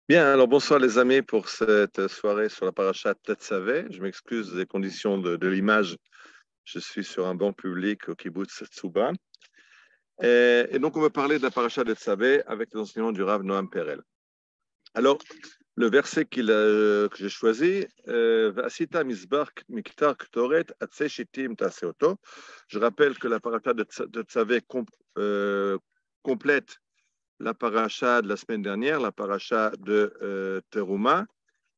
Bien, alors bonsoir les amis pour cette soirée sur la paracha Tetzavé. Je m'excuse des conditions de l'image. Je suis sur un banc public au kibbutz Tsuba. Et donc on va parler de la paracha de Tetzavé avec les enseignements du Rav Noam Perel. Alors, le verset que j'ai choisi, V'asita misbar miktar ktoret atse shitim taseoto. Je rappelle que la paracha de Tetzavé complète la paracha de la semaine dernière, la paracha de Teruma,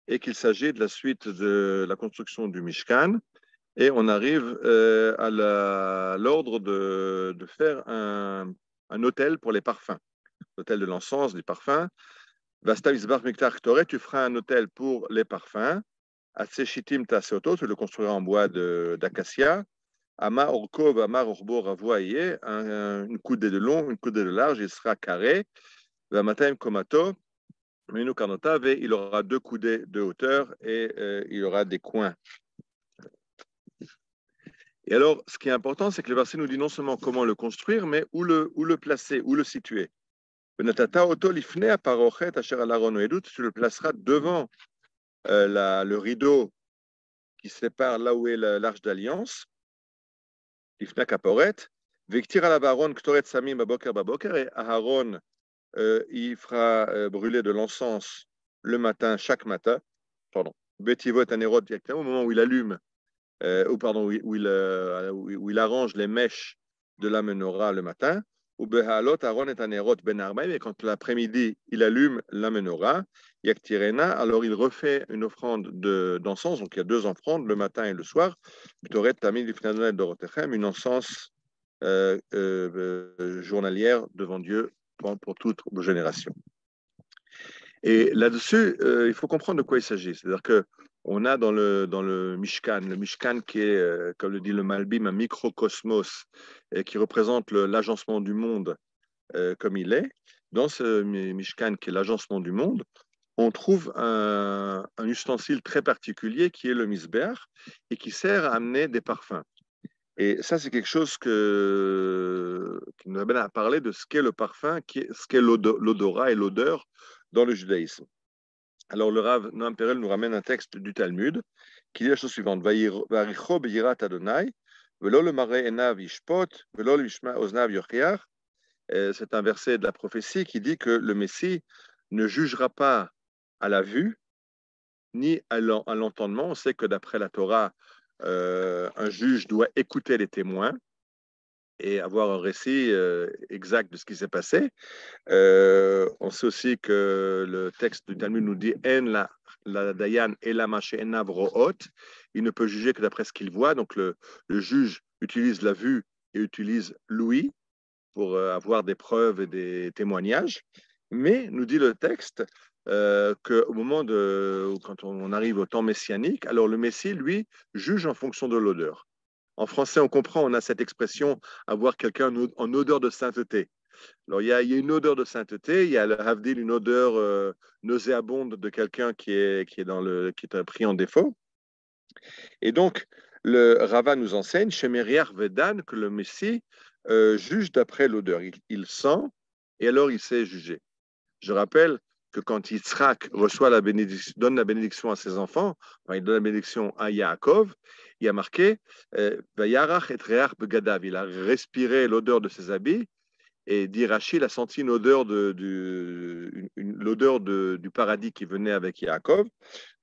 et qu'il s'agit de la suite de la construction du Mishkan. Et on arrive à l'ordre de faire un autel pour les parfums, l'autel de l'encens, des parfums. Vasta Isbar Miktar Ktoret, tu feras un autel pour les parfums. Atsechitim Taseoto, tu le construiras en bois d'acacia. Ama Orkov, Ama Orbo Ravoye, une coudée de long, une coudée de large, il sera carré. Vamatem Komato, Menu Karnotav, et il aura deux coudées de hauteur et il aura des coins. Et alors, ce qui est important, c'est que le verset nous dit non seulement comment le construire, mais où le placer, où le situer. Tu le placeras devant le rideau qui sépare là où est l'arche d'alliance, l'ifna kaporet, vektir ala baron ktoret samim baboker baboker, et Aaron, il fera brûler de l'encens le matin, chaque matin, pardon, betivot anerot directement, au moment où il allume où il arrange les mèches de la menorah le matin, ou behalot Aaron et anerot ben arbaim, et quand l'après-midi il allume la menorah, yaktirena, alors il refait une offrande d'encens, donc il y a deux offrandes, le matin et le soir, une encens journalière devant Dieu pour toute génération. Et là-dessus, il faut comprendre de quoi il s'agit. C'est-à-dire que on a dans le Mishkan qui est, comme le dit le Malbim, un microcosmos et qui représente l'agencement du monde comme il est. Dans ce Mishkan qui est l'agencement du monde, on trouve un ustensile très particulier qui est le misber et qui sert à amener des parfums. Et ça, c'est quelque chose qui nous amène à parler de ce qu'est le parfum, ce qu'est l'odorat et l'odeur dans le judaïsme. Alors, le Rav Noam Perel nous ramène un texte du Talmud qui dit la chose suivante: Varicho beyirat Adonai, velo le mare enav yishpot, velo le mishma oznav yochiach. C'est un verset de la prophétie qui dit que le Messie ne jugera pas à la vue ni à l'entendement. On sait que d'après la Torah, un juge doit écouter les témoins et avoir un récit exact de ce qui s'est passé. On sait aussi que le texte du Talmud nous dit En la dayan et la enav root. Il ne peut juger que d'après ce qu'il voit. Donc le juge utilise la vue et utilise l'ouïe pour avoir des preuves et des témoignages. Mais nous dit le texte qu'au moment quand on arrive au temps messianique, alors le Messie, lui, juge en fonction de l'odeur. En français, on comprend, on a cette expression avoir quelqu'un en odeur de sainteté. Alors, il y a une odeur de sainteté, il y a le Havdil, une odeur nauséabonde de quelqu'un qui est pris en défaut. Et donc, le Rava nous enseigne, chez Meriach Vedan, que le Messie juge d'après l'odeur. Il sent et alors il sait juger. Je rappelle que quand Yitzhak donne la bénédiction à ses enfants, enfin, il donne la bénédiction à Yaakov, il y a marqué Vayarach et Reach Begadav. Il a respiré l'odeur de ses habits et dit Rachid a senti l'odeur du paradis qui venait avec Yaakov.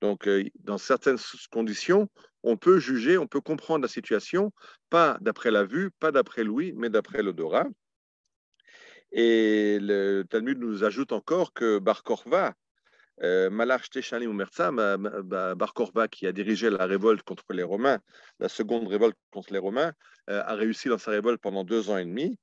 Donc, dans certaines conditions, on peut juger, on peut comprendre la situation, pas d'après la vue, pas d'après l'ouïe, mais d'après l'odorat. Et le Talmud nous ajoute encore que Bar Korva, Malach Téchanim Umerza, Bar Korva, qui a dirigé la révolte contre les Romains, la seconde révolte contre les Romains, a réussi dans sa révolte pendant 2 ans et demi.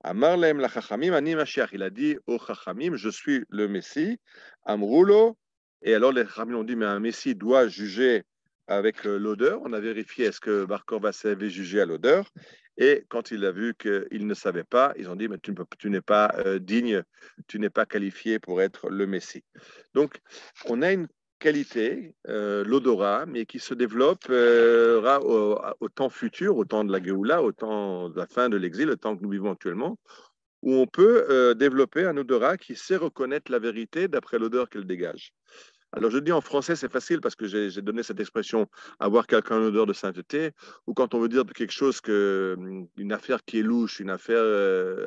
Amar lehem la Chachamim, ani Mashiach. Il a dit aux Chachamim, je suis le Messie. Amroulo. Et alors les Chachamim ont dit, mais un Messie doit juger avec l'odeur. On a vérifié est-ce que Bar Korva savait juger à l'odeur. Et quand il a vu qu'il ne savait pas, ils ont dit, mais tu n'es pas digne, tu n'es pas qualifié pour être le Messie. Donc, on a une qualité, l'odorat, mais qui se développera au temps futur, au temps de la Géoula, au temps de la fin de l'exil, au temps que nous vivons actuellement. où on peut développer un odorat qui sait reconnaître la vérité d'après l'odeur qu'elle dégage. Alors, je dis en français, c'est facile parce que j'ai donné cette expression, avoir quelqu'un en odeur de sainteté, ou quand on veut dire de quelque chose, une affaire qui est louche, une affaire,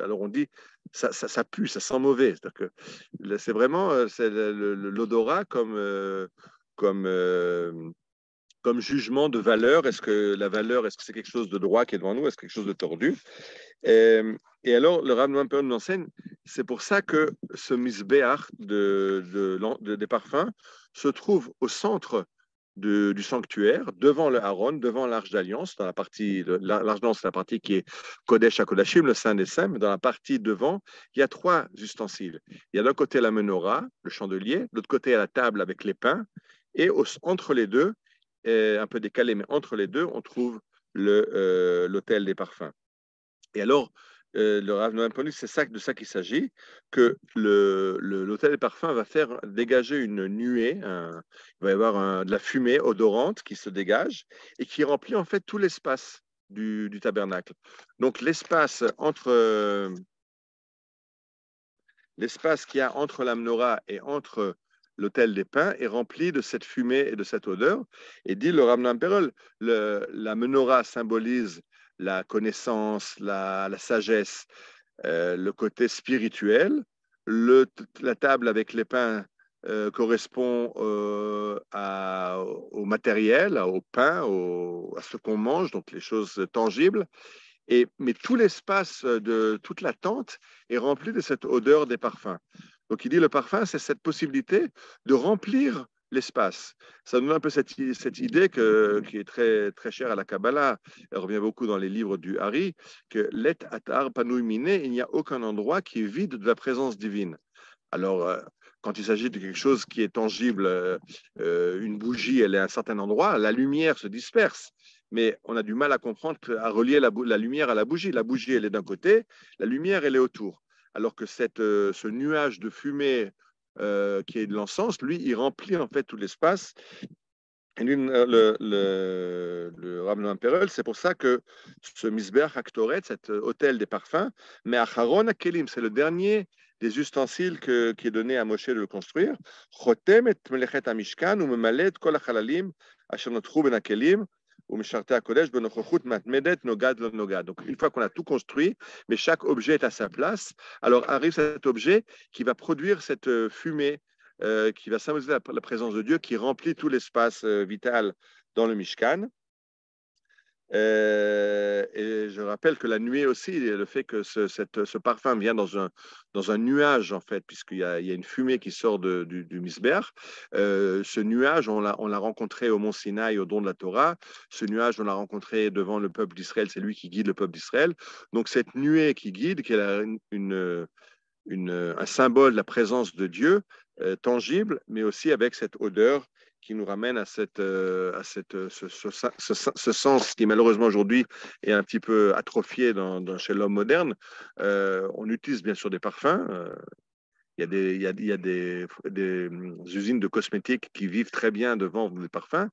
alors on dit, ça pue, ça sent mauvais. C'est-à-dire que c'est vraiment c'est l'odorat comme, comme jugement de valeur. Est-ce que la valeur, est-ce que c'est quelque chose de droit qui est devant nous, est-ce que c'est quelque chose de tordu? Et alors, le Rav Noam Perron nous enseigne, c'est pour ça que ce misbéach des parfums se trouve au centre du sanctuaire, devant le Haron, devant l'Arche d'Alliance. Dans la partie, l'Arche d'Alliance, c'est la partie qui est Kodesh HaKodashim, le Saint des Saints. Mais dans la partie devant, il y a trois ustensiles. Il y a d'un côté la menorah, le chandelier, de l'autre côté, il y a la table avec les pains. Et entre les deux, un peu décalé, mais entre les deux, on trouve l'autel des parfums. Et alors, le Rav Noam Perron, c'est de ça qu'il s'agit, que l'autel des parfums va faire dégager une nuée, il va y avoir de la fumée odorante qui se dégage et qui remplit en fait tout l'espace du tabernacle. Donc l'espace qu'il y a entre la menorah et entre l'autel des pains est rempli de cette fumée et de cette odeur. Et dit le Rav Noam Perron, la menorah symbolise la connaissance, la sagesse, le côté spirituel. La table avec les pains correspond au matériel, au pain, à ce qu'on mange, donc les choses tangibles. Mais tout l'espace de toute la tente est rempli de cette odeur des parfums. Donc il dit le parfum, c'est cette possibilité de remplir l'espace. Ça donne un peu cette idée qui est très, très chère à la Kabbalah. Elle revient beaucoup dans les livres du Hari, que let atar panouï miné, il n'y a aucun endroit qui est vide de la présence divine. Alors, quand il s'agit de quelque chose qui est tangible, une bougie, elle est à un certain endroit, la lumière se disperse. Mais on a du mal à comprendre, à relier la lumière à la bougie. La bougie, elle est d'un côté, la lumière, elle est autour. Alors que ce nuage de fumée qui est de l'encens, lui, il remplit en fait tout l'espace. Et lui, le Rav Noam Perron, c'est pour ça que ce Misbeach Haktoret, cet hôtel des parfums, mais Acharon Kelim, c'est le dernier des ustensiles qui est donné à Moshe de le construire. Chotem et melechet hamishkan ou memalet kol hachalalim asher notchu ben hakelim ou mishartei hakodesh benochochut matmedet nogad lo nogad. Donc une fois qu'on a tout construit, mais chaque objet est à sa place, alors arrive cet objet qui va produire cette fumée qui va symboliser la présence de Dieu, qui remplit tout l'espace vital dans le Mishkan. Et je rappelle que la nuée aussi, le fait que ce parfum vient dans un nuage, en fait, puisqu'il y a une fumée qui sort du Misber. Ce nuage, on l'a rencontré au mont Sinaï, au don de la Torah. Ce nuage, on l'a rencontré devant le peuple d'Israël. C'est lui qui guide le peuple d'Israël. Donc, cette nuée qui guide, qui est un symbole de la présence de Dieu, tangible, mais aussi avec cette odeur qui nous ramène à ce sens qui malheureusement aujourd'hui est un petit peu atrophié chez l'homme moderne. On utilise bien sûr des parfums. Il y a des usines de cosmétiques qui vivent très bien de vendre des parfums,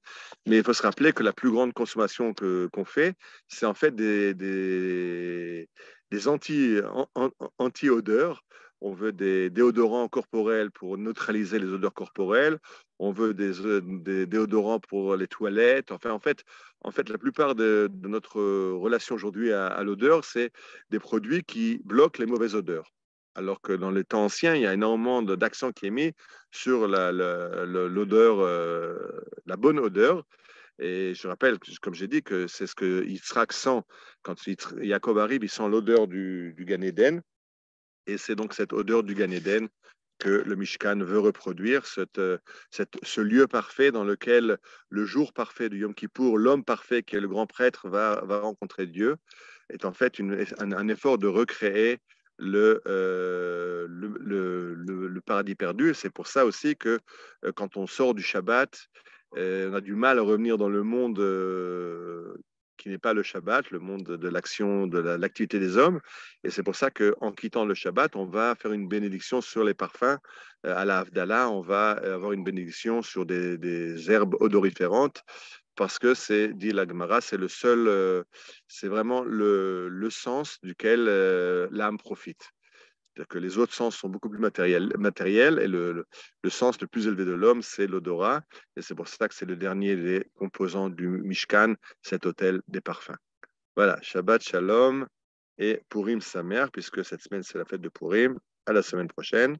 mais il faut se rappeler que la plus grande consommation qu'on fait, c'est en fait des anti-odeurs. On veut des déodorants corporels pour neutraliser les odeurs corporelles. On veut des déodorants pour les toilettes. Enfin, en fait, la plupart de notre relation aujourd'hui à l'odeur, c'est des produits qui bloquent les mauvaises odeurs. Alors que dans les temps anciens, il y a énormément d'accent qui est mis sur l'odeur, la bonne odeur. Et je rappelle, comme j'ai dit, que c'est ce que Yitzhak sent quand Jacob arrive, il sent l'odeur du Gan Eden. Et c'est donc cette odeur du Gan Eden que le Mishkan veut reproduire, ce lieu parfait dans lequel le jour parfait du Yom Kippour, l'homme parfait qui est le grand prêtre va rencontrer Dieu, est en fait un effort de recréer le paradis perdu. C'est pour ça aussi que quand on sort du Shabbat, on a du mal à revenir dans le monde qui n'est pas le Shabbat, le monde de l'action, de l'activité des hommes. Et c'est pour ça qu'en quittant le Shabbat, on va faire une bénédiction sur les parfums. À la Havdalah, on va avoir une bénédiction sur des herbes odoriférantes parce que c'est, dit la Gemara, c'est c'est vraiment le sens duquel l'âme profite. C'est-à-dire que les autres sens sont beaucoup plus matériels et le sens le plus élevé de l'homme, c'est l'odorat. Et c'est pour ça que c'est le dernier des composants du Mishkan, cet hôtel des parfums. Voilà, Shabbat Shalom et Purim Samer, puisque cette semaine, c'est la fête de Purim. À la semaine prochaine.